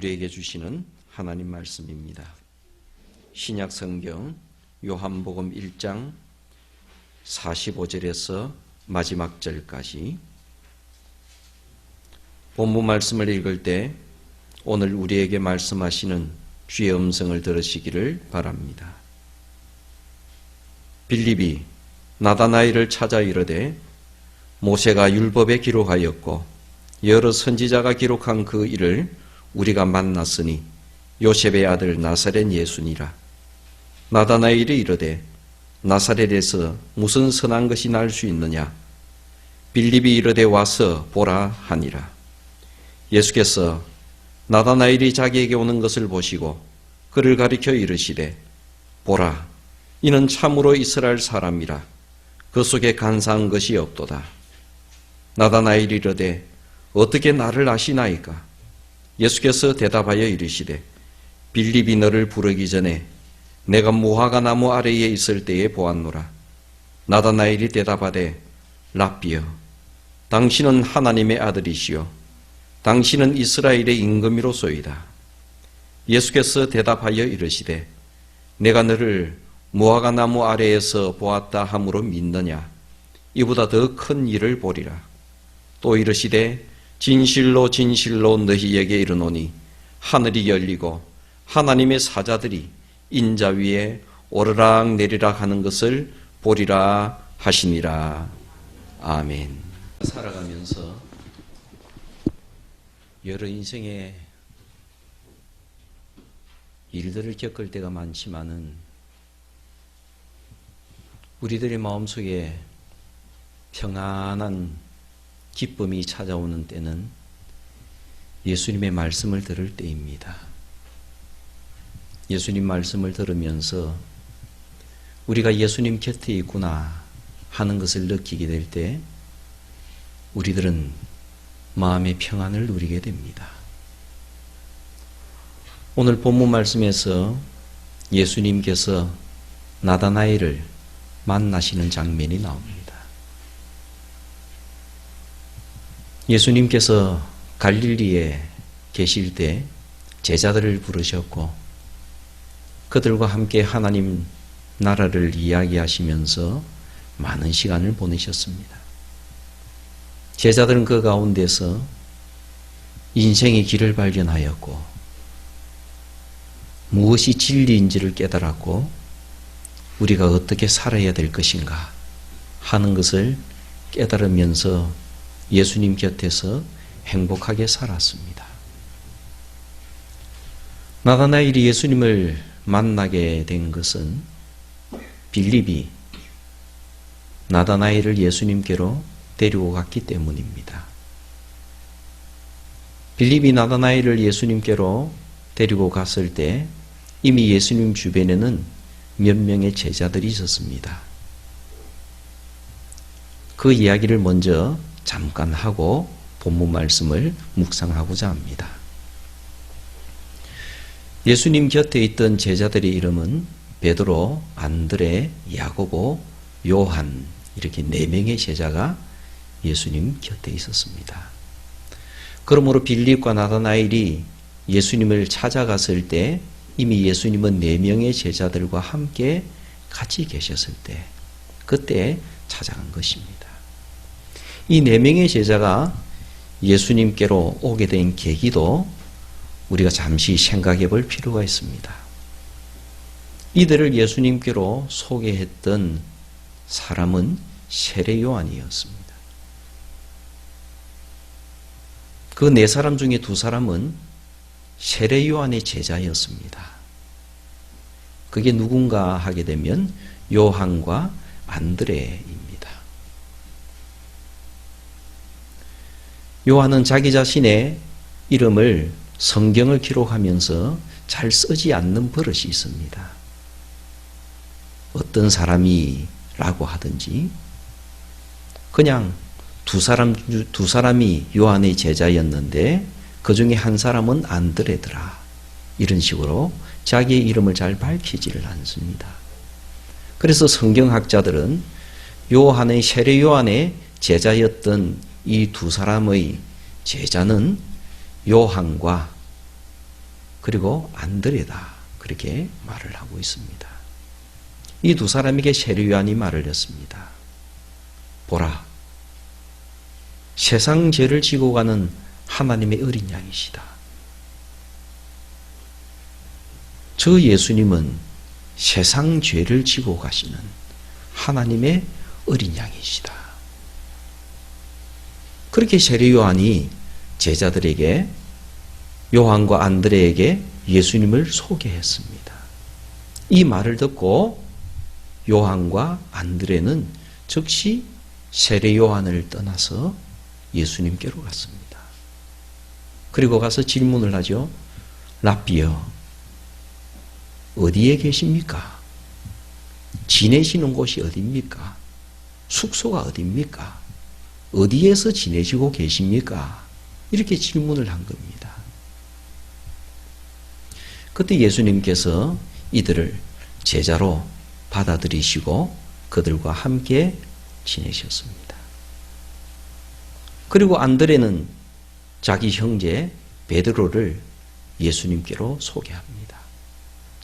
우리에게 주시는 하나님 말씀입니다. 신약 성경 요한복음 1장 45절에서 마지막 절까지 본문 말씀을 읽을 때 오늘 우리에게 말씀하시는 주의 음성을 들으시기를 바랍니다. 빌립이 나다나엘을 찾아 이르되 모세가 율법에 기록하였고 여러 선지자가 기록한 그 일을 우리가 만났으니 요셉의 아들 나사렛 예수니라. 나다나엘이 이르되 나사렛에서 무슨 선한 것이 날 수 있느냐? 빌립이 이르되 와서 보라 하니라. 예수께서 나다나엘이 자기에게 오는 것을 보시고 그를 가리켜 이르시되 보라, 이는 참으로 이스라엘 사람이라. 그 속에 간사한 것이 없도다. 나다나엘이 이르되 어떻게 나를 아시나이까? 예수께서 대답하여 이르시되 빌립이 너를 부르기 전에 내가 무화과 나무 아래에 있을 때에 보았노라. 나다나엘이 대답하되 랍비여, 당신은 하나님의 아들이시요 당신은 이스라엘의 임금이로소이다. 예수께서 대답하여 이르시되 내가 너를 무화과 나무 아래에서 보았다 함으로 믿느냐? 이보다 더 큰 일을 보리라. 또 이르시되 진실로 진실로 너희에게 이르노니 하늘이 열리고 하나님의 사자들이 인자 위에 오르락 내리락 하는 것을 보리라 하시니라. 아멘. 살아가면서 여러 인생의 일들을 겪을 때가 많지만은 우리들의 마음속에 평안한 기쁨이 찾아오는 때는 예수님의 말씀을 들을 때입니다. 예수님 말씀을 들으면서 우리가 예수님 곁에 있구나 하는 것을 느끼게 될 때 우리들은 마음의 평안을 누리게 됩니다. 오늘 본문 말씀에서 예수님께서 나다나엘을 만나시는 장면이 나옵니다. 예수님께서 갈릴리에 계실 때 제자들을 부르셨고 그들과 함께 하나님 나라를 이야기하시면서 많은 시간을 보내셨습니다. 제자들은 그 가운데서 인생의 길을 발견하였고 무엇이 진리인지를 깨달았고 우리가 어떻게 살아야 될 것인가 하는 것을 깨달으면서 예수님 곁에서 행복하게 살았습니다. 나다나엘이 예수님을 만나게 된 것은 빌립이 나다나엘을 예수님께로 데리고 갔기 때문입니다. 빌립이 나다나엘을 예수님께로 데리고 갔을 때 이미 예수님 주변에는 몇 명의 제자들이 있었습니다. 그 이야기를 먼저 잠깐 하고 본문 말씀을 묵상하고자 합니다. 예수님 곁에 있던 제자들의 이름은 베드로, 안드레, 야고보, 요한 이렇게 4명의 제자가 예수님 곁에 있었습니다. 그러므로 빌립과 나다나엘이 예수님을 찾아갔을 때 이미 예수님은 4명의 제자들과 함께 같이 계셨을 때 그때 찾아간 것입니다. 이 4명의 제자가 예수님께로 오게 된 계기도 우리가 잠시 생각해 볼 필요가 있습니다. 이들을 예수님께로 소개했던 사람은 세례 요한이었습니다. 그 4사람 중에 2사람은 세례 요한의 제자였습니다. 그게 누군가 하게 되면 요한과 안드레입니다. 요한은 자기 자신의 이름을 성경을 기록하면서 잘 쓰지 않는 버릇이 있습니다. 어떤 사람이라고 하든지 그냥 두 사람이 요한의 제자였는데 그 중에 한 사람은 안드레더라. 이런 식으로 자기의 이름을 잘 밝히지를 않습니다. 그래서 성경학자들은 요한의 세례 요한의 제자였던 이 2사람의 제자는 요한과 그리고 안드레다. 그렇게 말을 하고 있습니다. 이 두 사람에게 세례 요한이 말을 했습니다. 보라, 세상 죄를 지고 가는 하나님의 어린 양이시다. 저 예수님은 세상 죄를 지고 가시는 하나님의 어린 양이시다. 그렇게 세례 요한이 제자들에게, 요한과 안드레에게 예수님을 소개했습니다. 이 말을 듣고 요한과 안드레는 즉시 세례 요한을 떠나서 예수님께로 갔습니다. 그리고 가서 질문을 하죠. 랍비여, 어디에 계십니까? 지내시는 곳이 어디입니까? 숙소가 어디입니까? 어디에서 지내시고 계십니까? 이렇게 질문을 한 겁니다. 그때 예수님께서 이들을 제자로 받아들이시고 그들과 함께 지내셨습니다. 그리고 안드레는 자기 형제 베드로를 예수님께로 소개합니다.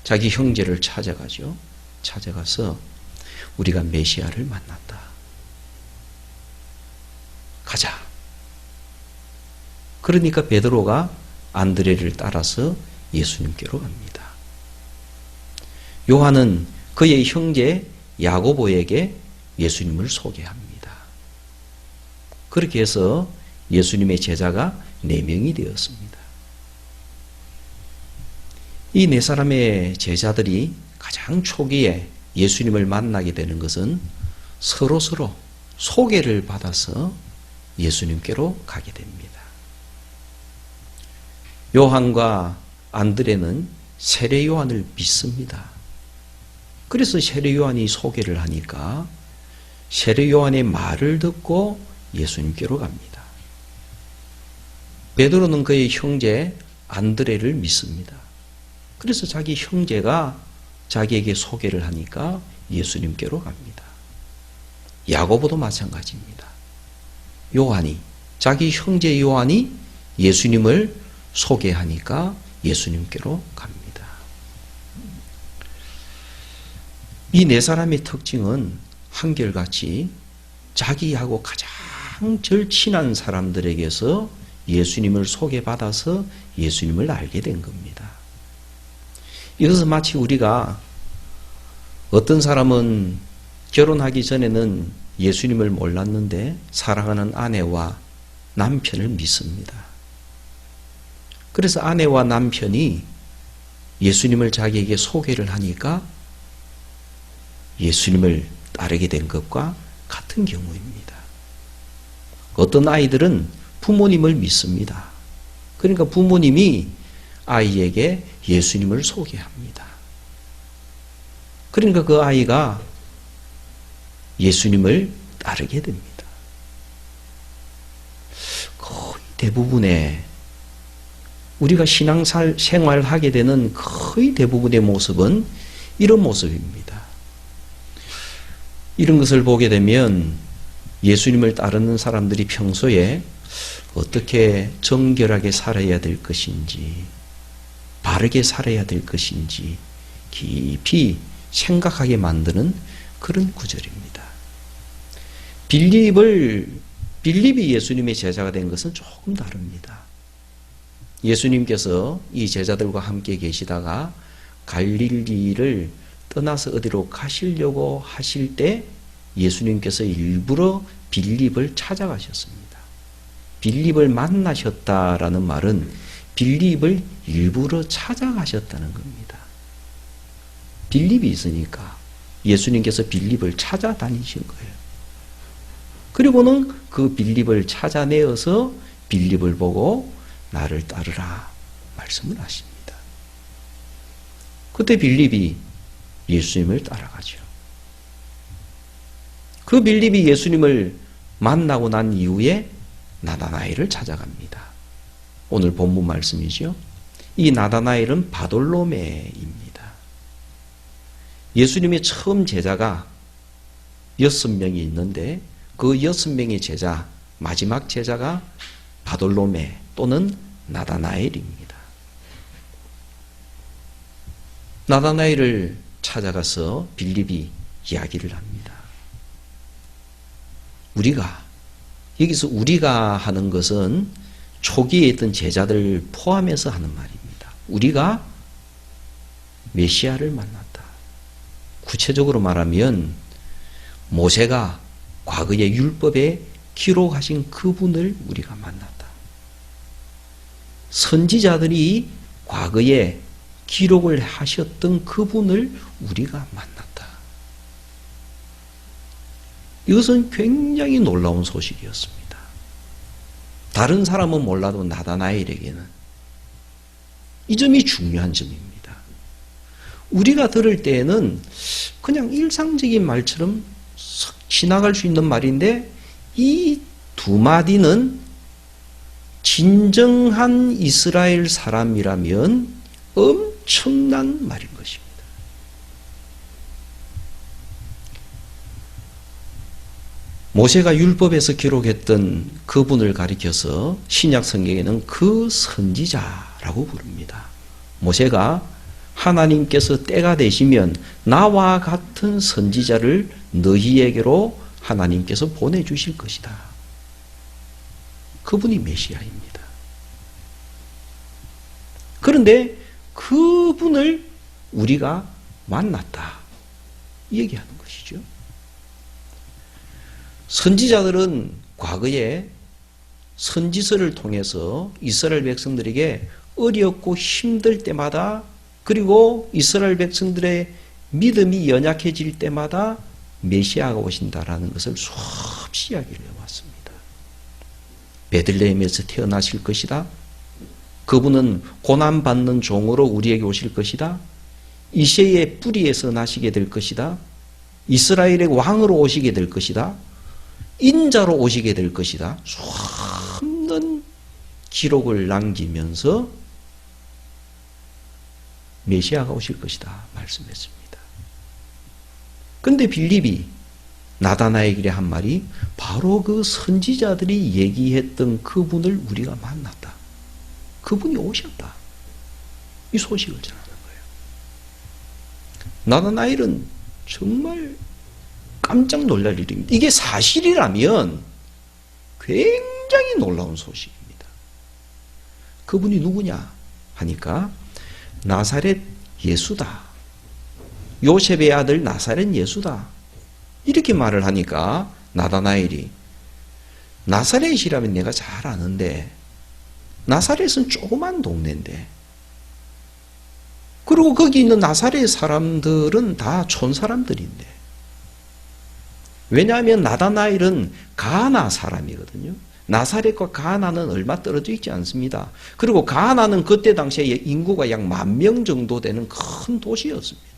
자기 형제를 찾아가죠. 찾아가서 우리가 메시아를 만났다. 가자. 그러니까 베드로가 안드레를 따라서 예수님께로 갑니다. 요한은 그의 형제 야고보에게 예수님을 소개합니다. 그렇게 해서 예수님의 제자가 4명이 되었습니다. 이 4사람의 제자들이 가장 초기에 예수님을 만나게 되는 것은 서로서로 소개를 받아서 예수님께로 가게 됩니다. 요한과 안드레는 세례 요한을 믿습니다. 그래서 세례 요한이 소개를 하니까 세례 요한의 말을 듣고 예수님께로 갑니다. 베드로는 그의 형제 안드레를 믿습니다. 그래서 자기 형제가 자기에게 소개를 하니까 예수님께로 갑니다. 야고보도 마찬가지입니다. 요한이, 자기 형제 요한이 예수님을 소개하니까 예수님께로 갑니다. 이 4사람의 특징은 한결같이 자기하고 가장 절친한 사람들에게서 예수님을 소개받아서 예수님을 알게 된 겁니다. 이것은 마치 우리가 어떤 사람은 결혼하기 전에는 예수님을 몰랐는데 사랑하는 아내와 남편을 믿습니다. 그래서 아내와 남편이 예수님을 자기에게 소개를 하니까 예수님을 따르게 된 것과 같은 경우입니다. 어떤 아이들은 부모님을 믿습니다. 그러니까 부모님이 아이에게 예수님을 소개합니다. 그러니까 그 아이가 예수님을 따르게 됩니다. 거의 대부분의 우리가 신앙생활을 하게 되는 거의 대부분의 모습은 이런 모습입니다. 이런 것을 보게 되면 예수님을 따르는 사람들이 평소에 어떻게 정결하게 살아야 될 것인지, 바르게 살아야 될 것인지 깊이 생각하게 만드는 그런 구절입니다. 빌립이 예수님의 제자가 된 것은 조금 다릅니다. 예수님께서 이 제자들과 함께 계시다가 갈릴리를 떠나서 어디로 가시려고 하실 때 예수님께서 일부러 빌립을 찾아가셨습니다. 빌립을 만나셨다라는 말은 빌립을 일부러 찾아가셨다는 겁니다. 빌립이 있으니까 예수님께서 빌립을 찾아다니신 거예요. 그리고는 그 빌립을 찾아내어서 빌립을 보고 나를 따르라 말씀을 하십니다. 그때 빌립이 예수님을 따라가죠. 그 빌립이 예수님을 만나고 난 이후에 나다나엘을 찾아갑니다. 오늘 본문 말씀이죠. 이 나다나엘은 바돌로메입니다. 예수님의 처음 제자가 6명이 있는데 그 6명의 제자, 마지막 제자가 바돌로메 또는 나다나엘입니다. 나다나엘을 찾아가서 빌립이 이야기를 합니다. 여기서 우리가 하는 것은 초기에 있던 제자들 포함해서 하는 말입니다. 우리가 메시아를 만났다. 구체적으로 말하면 모세가 과거의 율법에 기록하신 그분을 우리가 만났다. 선지자들이 과거에 기록을 하셨던 그분을 우리가 만났다. 이것은 굉장히 놀라운 소식이었습니다. 다른 사람은 몰라도 나다나엘에게는 이 점이 중요한 점입니다. 우리가 들을 때에는 그냥 일상적인 말처럼 싹 지나갈 수 있는 말인데 이 두 마디는 진정한 이스라엘 사람이라면 엄청난 말인 것입니다. 모세가 율법에서 기록했던 그분을 가리켜서 신약 성경에는 그 선지자라고 부릅니다. 모세가 하나님께서 때가 되시면 나와 같은 선지자를 너희에게로 하나님께서 보내주실 것이다. 그분이 메시아입니다. 그런데 그분을 우리가 만났다. 이 얘기하는 것이죠. 선지자들은 과거에 선지서를 통해서 이스라엘 백성들에게 어렵고 힘들 때마다 그리고 이스라엘 백성들의 믿음이 연약해질 때마다 메시아가 오신다라는 것을 수없이 이야기를 해왔습니다. 베들레헴에서 태어나실 것이다. 그분은 고난받는 종으로 우리에게 오실 것이다. 이새의 뿌리에서 나시게 될 것이다. 이스라엘의 왕으로 오시게 될 것이다. 인자로 오시게 될 것이다. 수없는 기록을 남기면서 메시아가 오실 것이다 말씀했습니다. 그런데 빌립이 나다나엘에게 한 말이 바로 그 선지자들이 얘기했던 그분을 우리가 만났다. 그분이 오셨다. 이 소식을 전하는 거예요. 나다나엘은 정말 깜짝 놀랄 일입니다. 이게 사실이라면 굉장히 놀라운 소식입니다. 그분이 누구냐 하니까 나사렛 예수다. 요셉의 아들 나사렛 예수다. 이렇게 말을 하니까 나다나엘이 나사렛이라면 내가 잘 아는데 나사렛은 조그만 동네인데 그리고 거기 있는 나사렛 사람들은 다 촌사람들인데 왜냐하면 나다나엘은 가나 사람이거든요. 나사렛과 가나는 얼마 떨어져 있지 않습니다. 그리고 가나는 그때 당시에 인구가 약 10,000명 정도 되는 큰 도시였습니다.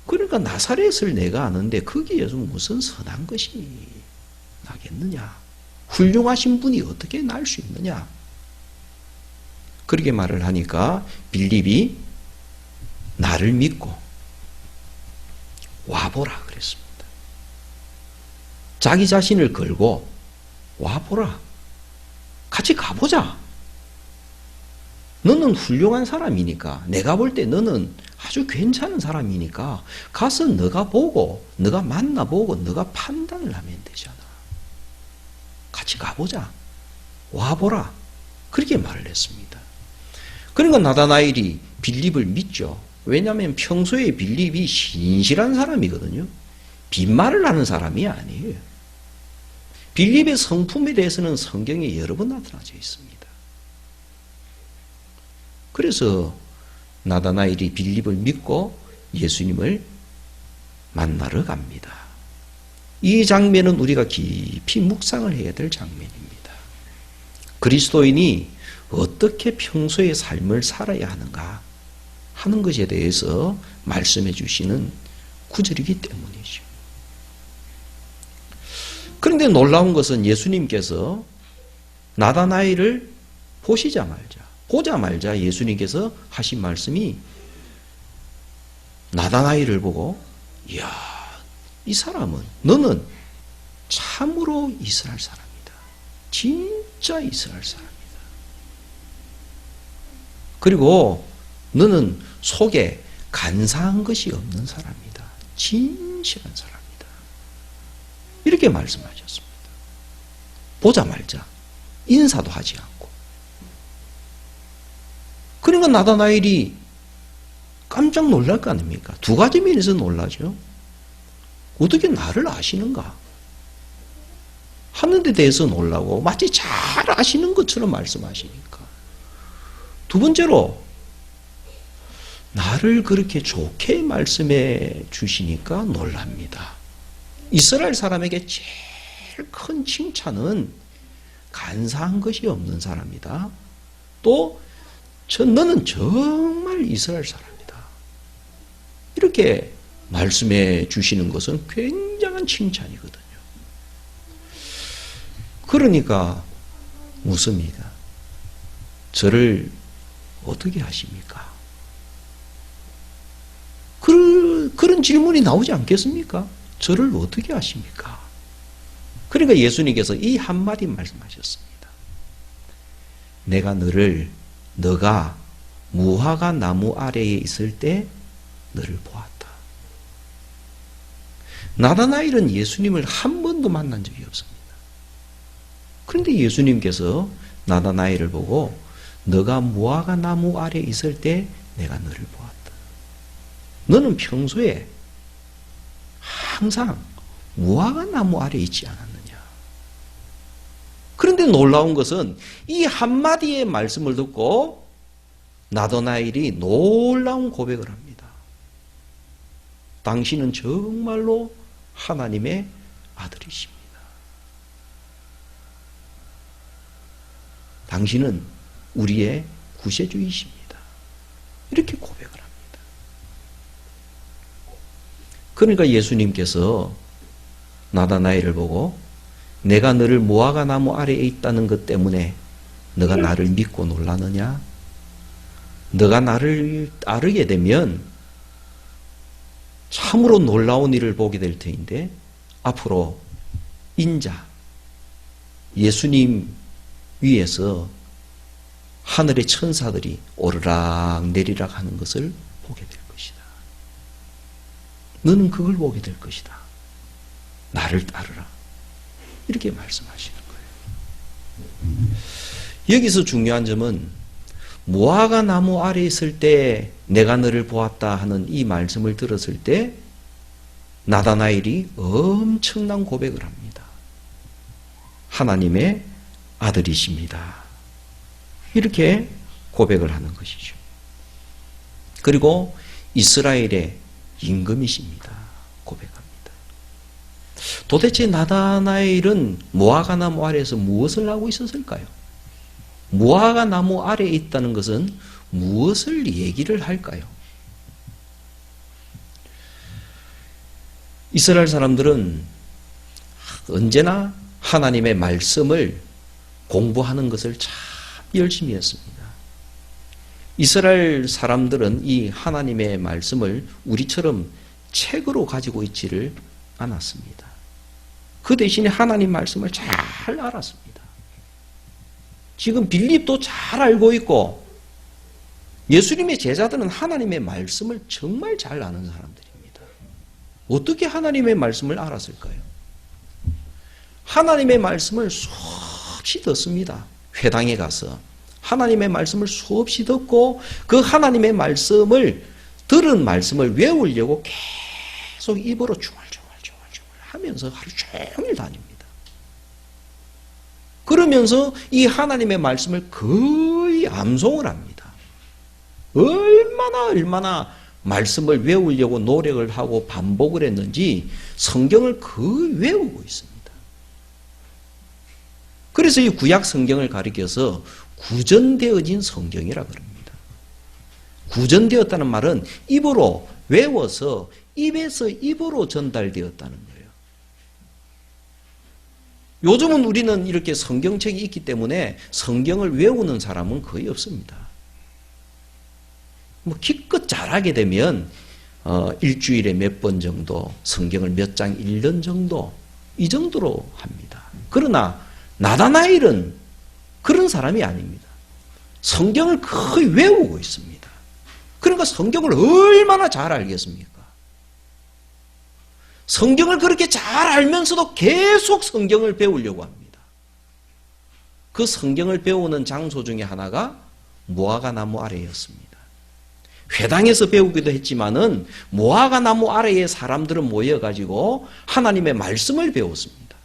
그러니까 나사렛을 내가 아는데 거기에서 무슨 선한 것이 나겠느냐. 훌륭하신 분이 어떻게 날 수 있느냐. 그렇게 말을 하니까 빌립이 나를 믿고 와보라 그랬습니다. 자기 자신을 걸고 와보라. 같이 가보자. 너는 훌륭한 사람이니까 내가 볼 때 너는 아주 괜찮은 사람이니까 가서 너가 보고 너가 만나보고 너가 판단을 하면 되잖아. 같이 가보자. 와보라. 그렇게 말을 했습니다. 그러니까 나다나엘이 빌립을 믿죠. 왜냐하면 평소에 빌립이 신실한 사람이거든요. 빈말을 하는 사람이 아니에요. 빌립의 성품에 대해서는 성경에 여러 번 나타나져 있습니다. 그래서 나다나엘이 빌립을 믿고 예수님을 만나러 갑니다. 이 장면은 우리가 깊이 묵상을 해야 될 장면입니다. 그리스도인이 어떻게 평소의 삶을 살아야 하는가 하는 것에 대해서 말씀해 주시는 구절이기 때문이죠. 그런데 놀라운 것은 예수님께서 나다나엘을 보자마자 예수님께서 하신 말씀이 나다나엘을 보고 이야, 이 사람은 너는 참으로 이스라엘 사람이다. 진짜 이스라엘 사람이다. 그리고 너는 속에 간사한 것이 없는 사람이다. 진실한 사람이다. 이렇게 말씀하셨습니다. 보자마자 인사도 하지 않고. 그러니까 나다나엘이 깜짝 놀랄 거 아닙니까? 두 가지 면에서 놀라죠. 어떻게 나를 아시는가? 하는 데 대해서 놀라고 마치 잘 아시는 것처럼 말씀하시니까. 두 번째로 나를 그렇게 좋게 말씀해 주시니까 놀랍니다. 이스라엘 사람에게 제일 큰 칭찬은 간사한 것이 없는 사람이다. 또 너는 정말 이스라엘 사람이다. 이렇게 말씀해 주시는 것은 굉장한 칭찬이거든요. 그러니까 묻습니다. 저를 어떻게 하십니까? 그런 질문이 나오지 않겠습니까? 저를 어떻게 하십니까? 그러니까 예수님께서 이 한마디 말씀하셨습니다. 내가 너가 무화과 나무 아래에 있을 때 너를 보았다. 나다나엘은 예수님을 한 번도 만난 적이 없습니다. 그런데 예수님께서 나다나엘을 보고 너가 무화과 나무 아래에 있을 때 내가 너를 보았다. 너는 평소에 항상 무화과 나무 아래에 있지 않았느냐. 그런데 놀라운 것은 이 한마디의 말씀을 듣고 나다나엘이 놀라운 고백을 합니다. 당신은 정말로 하나님의 아들이십니다. 당신은 우리의 구세주이십니다. 이렇게 고백을 합니다. 그러니까 예수님께서 나다나엘을 보고 내가 너를 무화과 나무 아래에 있다는 것 때문에 너가 나를 믿고 놀라느냐? 너가 나를 따르게 되면 참으로 놀라운 일을 보게 될 터인데 앞으로 인자, 예수님 위에서 하늘의 천사들이 오르락 내리락 하는 것을 보게 될 것이다. 너는 그걸 보게 될 것이다. 나를 따르라. 이렇게 말씀하시는 거예요. 여기서 중요한 점은 무화과 나무 아래에 있을 때 내가 너를 보았다 하는 이 말씀을 들었을 때 나다나엘이 엄청난 고백을 합니다. 하나님의 아들이십니다. 이렇게 고백을 하는 것이죠. 그리고 이스라엘의 임금이십니다. 고백합니다. 도대체 나다나엘은 무화과 나무 아래에서 무엇을 하고 있었을까요? 무화과 나무 아래에 있다는 것은 무엇을 얘기를 할까요? 이스라엘 사람들은 언제나 하나님의 말씀을 공부하는 것을 참 열심히 했습니다. 이스라엘 사람들은 이 하나님의 말씀을 우리처럼 책으로 가지고 있지를 않았습니다. 그 대신에 하나님 말씀을 잘 알았습니다. 지금 빌립도 잘 알고 있고 예수님의 제자들은 하나님의 말씀을 정말 잘 아는 사람들입니다. 어떻게 하나님의 말씀을 알았을까요? 하나님의 말씀을 수없이 듣습니다. 회당에 가서 하나님의 말씀을 수없이 듣고 그 하나님의 말씀을 들은 말씀을 외우려고 계속 입으로 중얼중얼 하면서 하루 종일 다닙니다. 그러면서 이 하나님의 말씀을 거의 암송을 합니다. 얼마나 말씀을 외우려고 노력을 하고 반복을 했는지 성경을 거의 외우고 있습니다. 그래서 이 구약 성경을 가리켜서 구전되어진 성경이라 그럽니다. 구전되었다는 말은 입으로 외워서 입에서 입으로 전달되었다는 거예요. 요즘은 우리는 이렇게 성경책이 있기 때문에 성경을 외우는 사람은 거의 없습니다. 기껏 잘하게 되면 일주일에 몇 번 정도 성경을 몇 장 읽는 정도 이 정도로 합니다. 그러나 나다나엘은 그런 사람이 아닙니다. 성경을 거의 외우고 있습니다. 그러니까 성경을 얼마나 잘 알겠습니까? 성경을 그렇게 잘 알면서도 계속 성경을 배우려고 합니다. 그 성경을 배우는 장소 중에 하나가 무화과 나무 아래였습니다. 회당에서 배우기도 했지만은 무화과 나무 아래에 사람들은 모여가지고 하나님의 말씀을 배웠습니다.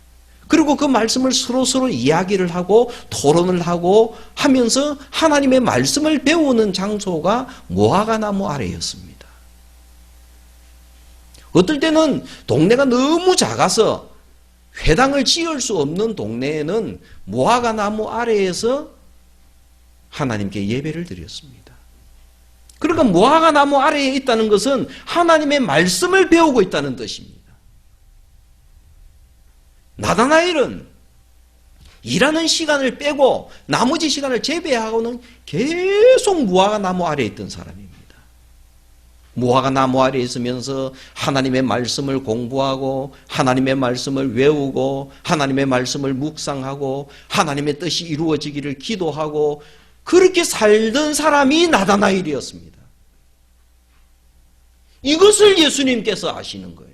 그리고 그 말씀을 서로 이야기를 하고 토론을 하고 하면서 하나님의 말씀을 배우는 장소가 무화과 나무 아래였습니다. 어떨 때는 동네가 너무 작아서 회당을 지을 수 없는 동네에는 무화과 나무 아래에서 하나님께 예배를 드렸습니다. 그러니까 무화과 나무 아래에 있다는 것은 하나님의 말씀을 배우고 있다는 뜻입니다. 나다나엘은 일하는 시간을 빼고 나머지 시간을 제외하고는 계속 무화과 나무 아래에 있던 사람입니다. 무화과 나무 아래에 있으면서 하나님의 말씀을 공부하고 하나님의 말씀을 외우고 하나님의 말씀을 묵상하고 하나님의 뜻이 이루어지기를 기도하고 그렇게 살던 사람이 나다나엘이었습니다. 이것을 예수님께서 아시는 거예요.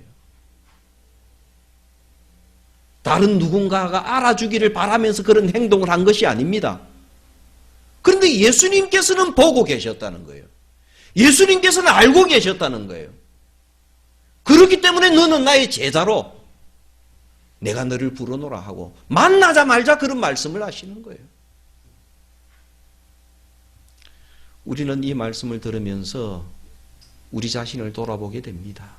다른 누군가가 알아주기를 바라면서 그런 행동을 한 것이 아닙니다. 그런데 예수님께서는 보고 계셨다는 거예요. 예수님께서는 알고 계셨다는 거예요. 그렇기 때문에 너는 나의 제자로 내가 너를 부르노라 하고 만나자마자 그런 말씀을 하시는 거예요. 우리는 이 말씀을 들으면서 우리 자신을 돌아보게 됩니다.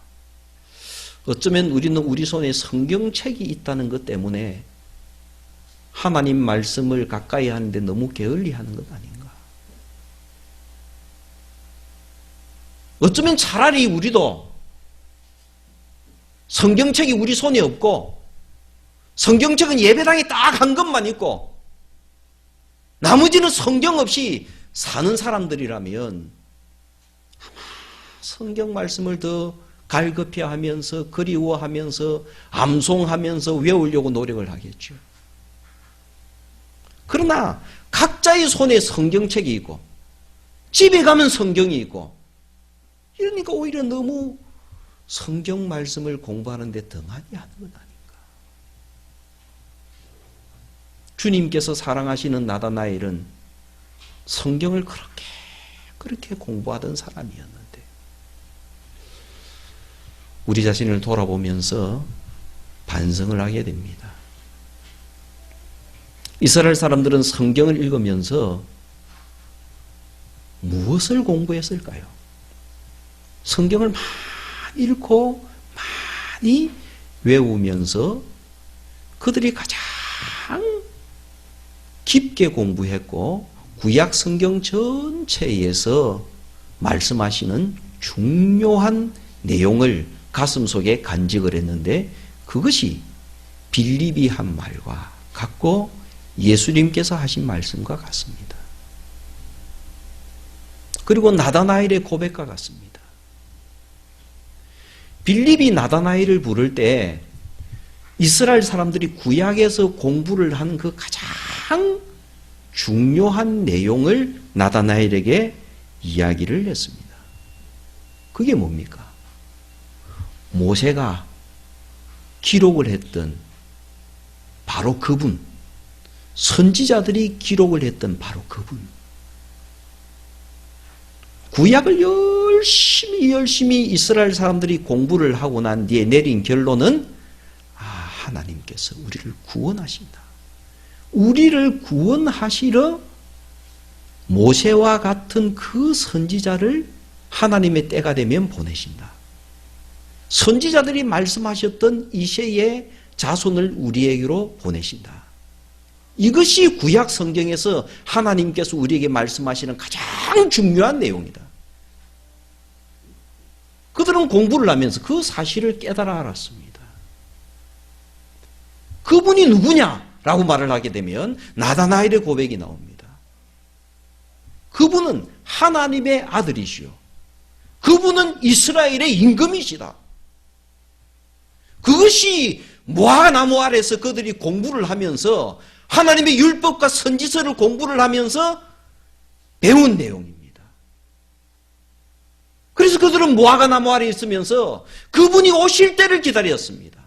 어쩌면 우리는 우리 손에 성경책이 있다는 것 때문에 하나님 말씀을 가까이 하는데 너무 게을리하는 것 아닌가. 어쩌면 차라리 우리도 성경책이 우리 손에 없고 성경책은 예배당에 딱 한 것만 있고 나머지는 성경 없이 사는 사람들이라면 아마 성경 말씀을 더 갈급해 하면서 그리워하면서 암송하면서 외우려고 노력을 하겠죠. 그러나 각자의 손에 성경책이 있고 집에 가면 성경이 있고 이러니까 오히려 너무 성경 말씀을 공부하는데 덩하니 하는 건 아닌가. 주님께서 사랑하시는 나다나엘은 성경을 그렇게 공부하던 사람이었는데 우리 자신을 돌아보면서 반성을 하게 됩니다. 이스라엘 사람들은 성경을 읽으면서 무엇을 공부했을까요? 성경을 많이 읽고 많이 외우면서 그들이 가장 깊게 공부했고 구약 성경 전체에서 말씀하시는 중요한 내용을 가슴속에 간직을 했는데 그것이 빌립이 한 말과 같고 예수님께서 하신 말씀과 같습니다. 그리고 나다나엘의 고백과 같습니다. 빌립이 나다나엘을 부를 때 이스라엘 사람들이 구약에서 공부를 한 그 가장 중요한 내용을 나다나엘에게 이야기를 했습니다. 그게 뭡니까? 모세가 기록을 했던 바로 그분, 선지자들이 기록을 했던 바로 그분. 구약을 열심히 이스라엘 사람들이 공부를 하고 난 뒤에 내린 결론은 하나님께서 우리를 구원하신다. 우리를 구원하시러 모세와 같은 그 선지자를 하나님의 때가 되면 보내신다. 선지자들이 말씀하셨던 이새의 자손을 우리에게로 보내신다. 이것이 구약 성경에서 하나님께서 우리에게 말씀하시는 가장 중요한 내용이다. 그들은 공부를 하면서 그 사실을 깨달아 알았습니다. 그분이 누구냐라고 말을 하게 되면 나다나엘의 고백이 나옵니다. 그분은 하나님의 아들이시오. 그분은 이스라엘의 임금이시다. 그것이 무화과나무 아래서 그들이 공부를 하면서 하나님의 율법과 선지서를 공부를 하면서 배운 내용입니다. 그들은 무화과 나무 아래 있으면서 그분이 오실 때를 기다렸습니다.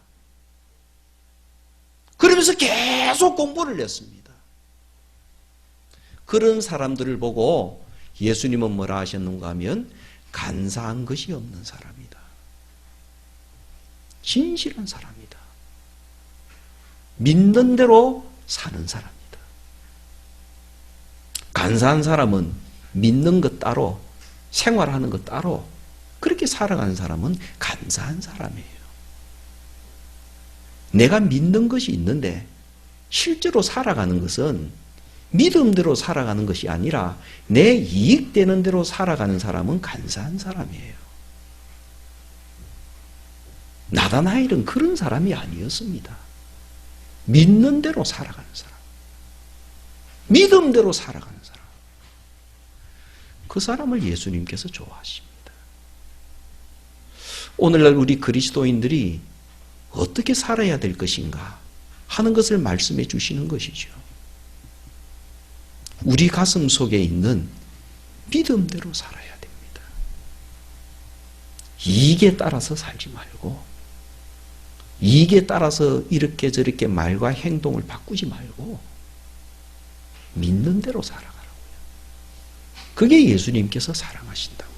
그러면서 계속 공부를 했습니다. 그런 사람들을 보고 예수님은 뭐라 하셨는가 하면 간사한 것이 없는 사람이다. 진실한 사람이다. 믿는 대로 사는 사람이다. 간사한 사람은 믿는 것 따로 생활하는 것 따로 그렇게 살아가는 사람은 간사한 사람이에요. 내가 믿는 것이 있는데 실제로 살아가는 것은 믿음대로 살아가는 것이 아니라 내 이익되는 대로 살아가는 사람은 간사한 사람이에요. 나다나엘은 그런 사람이 아니었습니다. 믿는 대로 살아가는 사람, 믿음대로 살아가는 사람, 그 사람을 예수님께서 좋아하십니다. 오늘날 우리 그리스도인들이 어떻게 살아야 될 것인가 하는 것을 말씀해 주시는 것이죠. 우리 가슴 속에 있는 믿음대로 살아야 됩니다. 이익에 따라서 살지 말고, 이익에 따라서 이렇게 저렇게 말과 행동을 바꾸지 말고 믿는 대로 살아가라고요. 그게 예수님께서 사랑하신다고.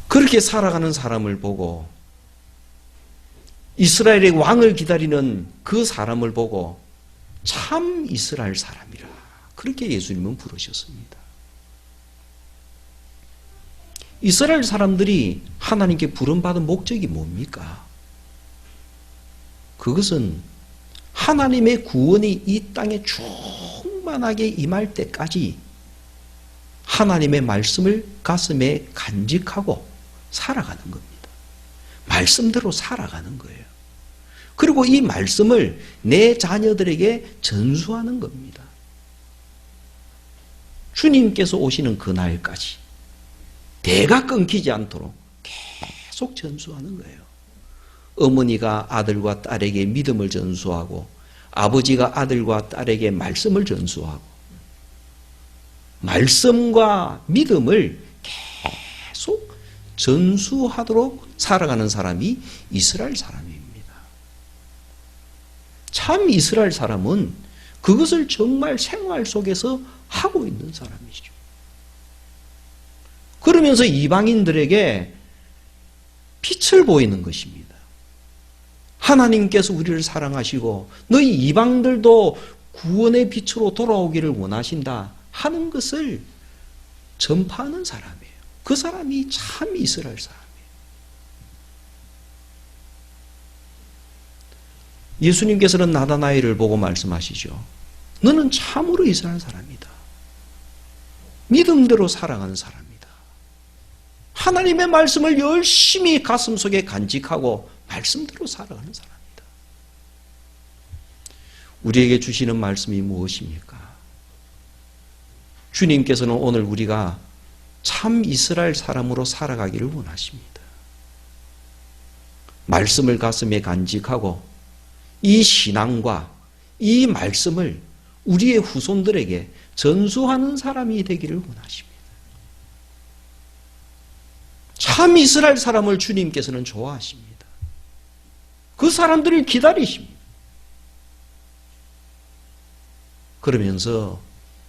그렇게 살아가는 사람을 보고 이스라엘의 왕을 기다리는 그 사람을 보고 참 이스라엘 사람이라 그렇게 예수님은 부르셨습니다. 이스라엘 사람들이 하나님께 부름받은 목적이 뭡니까? 그것은 하나님의 구원이 이 땅에 충만하게 임할 때까지 하나님의 말씀을 가슴에 간직하고 살아가는 겁니다. 말씀대로 살아가는 거예요. 그리고 이 말씀을 내 자녀들에게 전수하는 겁니다. 주님께서 오시는 그날까지 대가 끊기지 않도록 계속 전수하는 거예요. 어머니가 아들과 딸에게 믿음을 전수하고 아버지가 아들과 딸에게 말씀을 전수하고 말씀과 믿음을 계속 전수하도록 살아가는 사람이 이스라엘 사람입니다. 참 이스라엘 사람은 그것을 정말 생활 속에서 하고 있는 사람이죠. 그러면서 이방인들에게 빛을 보이는 것입니다. 하나님께서 우리를 사랑하시고 너희 이방들도 구원의 빛으로 돌아오기를 원하신다 하는 것을 전파하는 사람이에요. 그 사람이 참 이스라엘 사람이에요. 예수님께서는 나다나엘을 보고 말씀하시죠. 너는 참으로 이스라엘 사람이다. 믿음대로 살아가는 사람이다. 하나님의 말씀을 열심히 가슴속에 간직하고 말씀대로 살아가는 사람이다. 우리에게 주시는 말씀이 무엇입니까? 주님께서는 오늘 우리가 참 이스라엘 사람으로 살아가기를 원하십니다. 말씀을 가슴에 간직하고 이 신앙과 이 말씀을 우리의 후손들에게 전수하는 사람이 되기를 원하십니다. 참 이스라엘 사람을 주님께서는 좋아하십니다. 그 사람들을 기다리십니다. 그러면서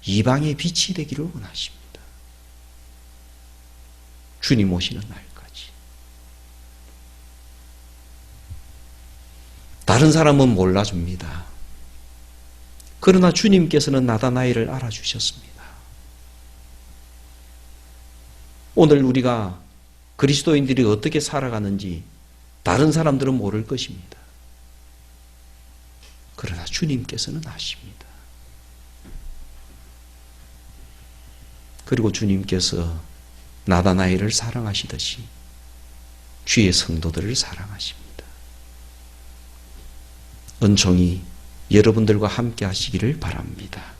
이방의 빛이 되기를 원하십니다. 주님 오시는 날까지. 다른 사람은 몰라줍니다. 그러나 주님께서는 나다나엘을 알아주셨습니다. 오늘 우리가 그리스도인들이 어떻게 살아가는지 다른 사람들은 모를 것입니다. 그러나 주님께서는 아십니다. 그리고 주님께서 나다나엘을 사랑하시듯이 주의 성도들을 사랑하십니다. 은총이 여러분들과 함께 하시기를 바랍니다.